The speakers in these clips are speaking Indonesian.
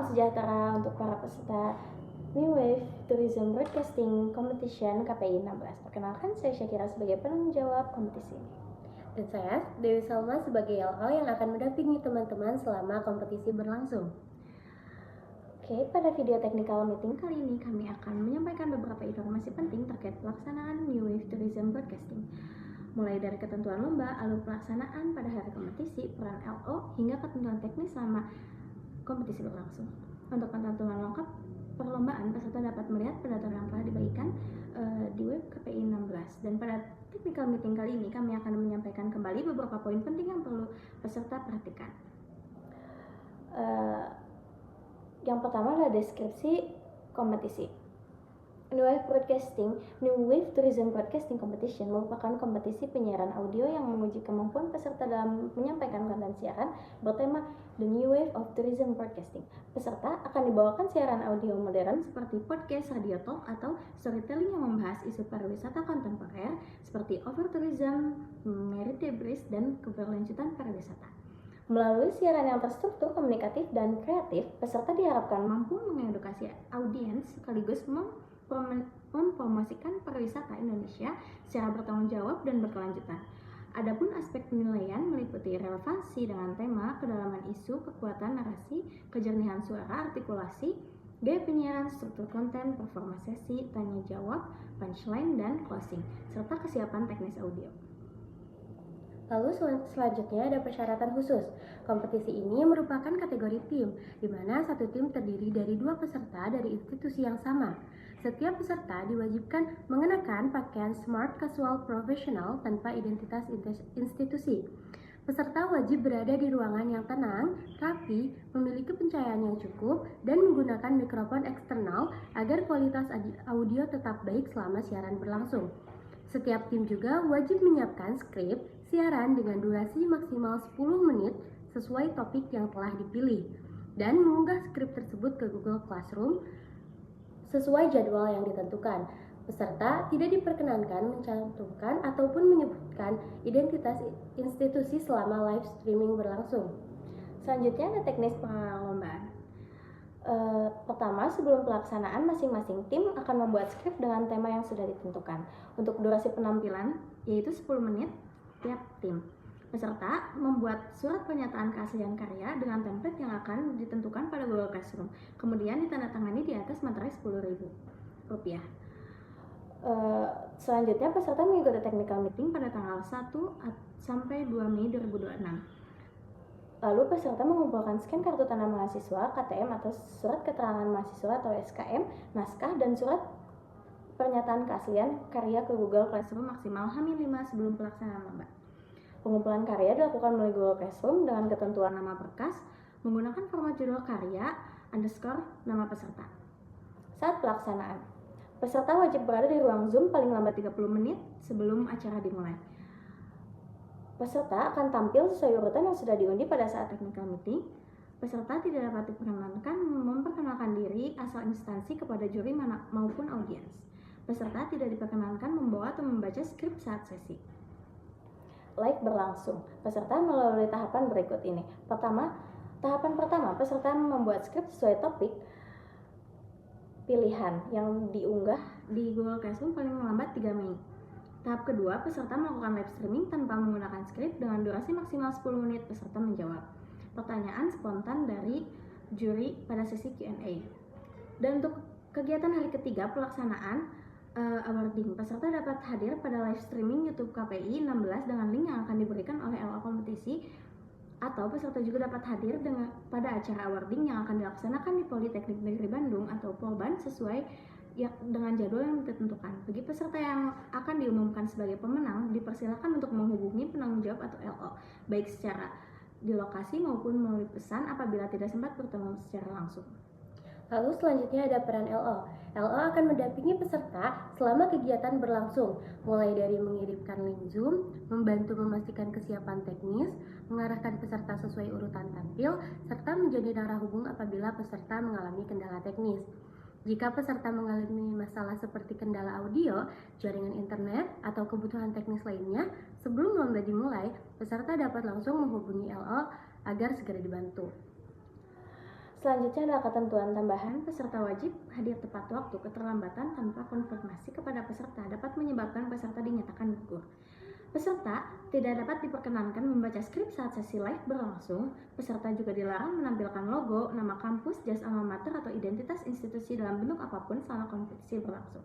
sejahtera untuk para peserta New Wave Tourism Broadcasting Competition KPI 16. Perkenalkan, saya Syakira sebagai penanggung jawab kompetisi ini. Dan saya, Dewi Salma sebagai LO yang akan mendampingi teman-teman selama kompetisi berlangsung. Oke, pada video technical meeting kali ini kami akan menyampaikan beberapa informasi penting terkait pelaksanaan New Wave Tourism Broadcasting. Mulai dari ketentuan lomba, alur pelaksanaan pada hari kompetisi, peran LO, hingga ketentuan teknis selama kompetisi berlangsung. Untuk ketentuan lengkap perlombaan, peserta dapat melihat pendaftaran yang telah dibagikan di web KPI 16. Dan pada technical meeting kali ini kami akan menyampaikan kembali beberapa poin penting yang perlu peserta perhatikan. Yang pertama adalah deskripsi kompetisi. New Wave Tourism Broadcasting Competition merupakan kompetisi penyiaran audio yang menguji kemampuan peserta dalam menyampaikan konten siaran bertema The New Wave of Tourism Broadcasting. Peserta akan dibawakan siaran audio modern seperti podcast, radio talk, atau storytelling yang membahas isu pariwisata kontemporer seperti overtourism, merit debris, dan keberlanjutan pariwisata. Melalui siaran yang terstruktur, komunikatif, dan kreatif, peserta diharapkan mampu mengedukasi audiens sekaligus mempromosikan pariwisata Indonesia secara bertanggung jawab dan berkelanjutan. Adapun aspek penilaian meliputi relevansi dengan tema, kedalaman isu, kekuatan narasi, kejernihan suara, artikulasi, gaya penyiaran, struktur konten, performa sesi, tanya jawab, punchline, dan closing, serta kesiapan teknis audio. Lalu selanjutnya ada persyaratan khusus. Kompetisi ini merupakan kategori tim, di mana satu tim terdiri dari 2 peserta dari institusi yang sama. Setiap peserta diwajibkan mengenakan pakaian smart casual profesional tanpa identitas institusi. Peserta wajib berada di ruangan yang tenang, rapi, memiliki pencahayaan yang cukup, dan menggunakan mikrofon eksternal agar kualitas audio tetap baik selama siaran berlangsung. Setiap tim juga wajib menyiapkan skrip siaran dengan durasi maksimal 10 menit sesuai topik yang telah dipilih dan mengunggah skrip tersebut ke Google Classroom sesuai jadwal yang ditentukan. Peserta tidak diperkenankan mencantumkan ataupun menyebutkan identitas institusi selama live streaming berlangsung. Selanjutnya ada teknis perlombaan. Pertama, sebelum pelaksanaan, masing-masing tim akan membuat skrip dengan tema yang sudah ditentukan. Untuk durasi penampilan, yaitu 10 menit tiap tim. Peserta membuat surat pernyataan keaslian karya dengan template yang akan ditentukan pada Google Classroom. Kemudian ditandatangani di atas materai Rp10.000. Selanjutnya, peserta mengikuti technical meeting pada tanggal 1 sampai 2 Mei 2026. Lalu peserta mengumpulkan scan kartu tanda mahasiswa, KTM atau surat keterangan mahasiswa atau SKM, naskah, dan surat pernyataan keaslian karya ke Google Classroom maksimal H-5 sebelum pelaksanaan lomba. Pengumpulan karya dilakukan melalui Google Classroom dengan ketentuan nama berkas, menggunakan format judul karya _ nama peserta. Saat pelaksanaan, peserta wajib berada di ruang Zoom paling lambat 30 menit sebelum acara dimulai. Peserta akan tampil sesuai urutan yang sudah diundi pada saat technical meeting. Peserta tidak dapat memperkenalkan diri asal instansi kepada juri maupun audiens. Peserta tidak diperkenankan membawa atau membaca skrip saat sesi. Live berlangsung. Peserta melalui tahapan berikut ini. Tahapan pertama, peserta membuat skrip sesuai topik pilihan yang diunggah di Google Classroom paling lambat 3 Mei. Tahap kedua, peserta melakukan live streaming tanpa menggunakan skrip dengan durasi maksimal 10 menit. Peserta menjawab pertanyaan spontan dari juri pada sesi Q&A. Dan untuk kegiatan hari ketiga pelaksanaan awarding, peserta dapat hadir pada live streaming YouTube KPI 16 dengan link yang akan diberikan oleh LO kompetisi, atau peserta juga dapat hadir pada acara awarding yang akan dilaksanakan di Politeknik Negeri Bandung atau Polban sesuai dengan jadwal yang ditentukan. Bagi peserta yang akan diumumkan sebagai pemenang, dipersilakan untuk menghubungi penanggung jawab atau LO, baik secara di lokasi maupun melalui pesan apabila tidak sempat bertemu secara langsung. Lalu selanjutnya ada peran LO. LO akan mendampingi peserta selama kegiatan berlangsung, mulai dari mengirimkan link Zoom, membantu memastikan kesiapan teknis, mengarahkan peserta sesuai urutan tampil, serta menjadi narah hubung apabila peserta mengalami kendala teknis. Jika peserta mengalami masalah seperti kendala audio, jaringan internet, atau kebutuhan teknis lainnya, sebelum lomba dimulai, peserta dapat langsung menghubungi LO agar segera dibantu. Selanjutnya adalah ketentuan tambahan. Peserta wajib hadir tepat waktu. Keterlambatan tanpa konfirmasi kepada peserta dapat menyebabkan peserta dinyatakan gugur. Peserta tidak dapat diperkenankan membaca skrip saat sesi live berlangsung. Peserta juga dilarang menampilkan logo, nama kampus, jas alma mater, atau identitas institusi dalam bentuk apapun selama kompetisi berlangsung.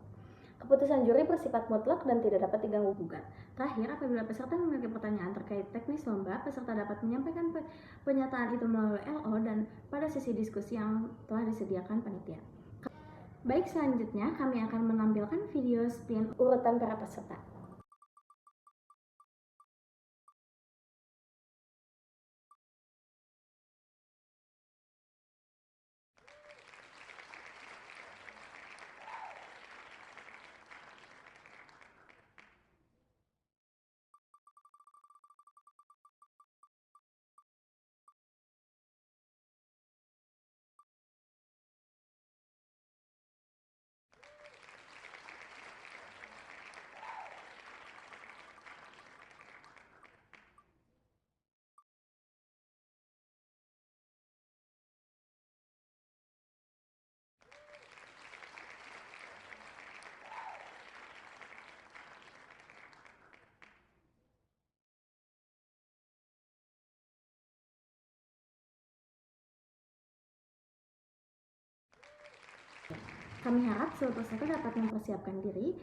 Keputusan juri bersifat mutlak dan tidak dapat diganggu-gugat. Terakhir, apabila peserta memiliki pertanyaan terkait teknis lomba, peserta dapat menyampaikan pernyataan itu melalui LO dan pada sesi diskusi yang telah disediakan panitia. Baik, selanjutnya kami akan menampilkan video spin urutan para peserta. Kami harap seluruh peserta dapat mempersiapkan diri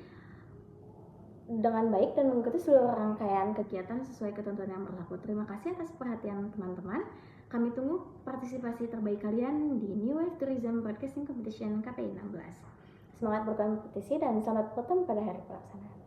dengan baik dan mengikuti seluruh rangkaian kegiatan sesuai ketentuan yang berlaku. Terima kasih atas perhatian teman-teman. Kami tunggu partisipasi terbaik kalian di New Wave Tourism Broadcasting Competition KPI 16. Semangat berkompetisi dan selamat bertemu pada hari pelaksanaan.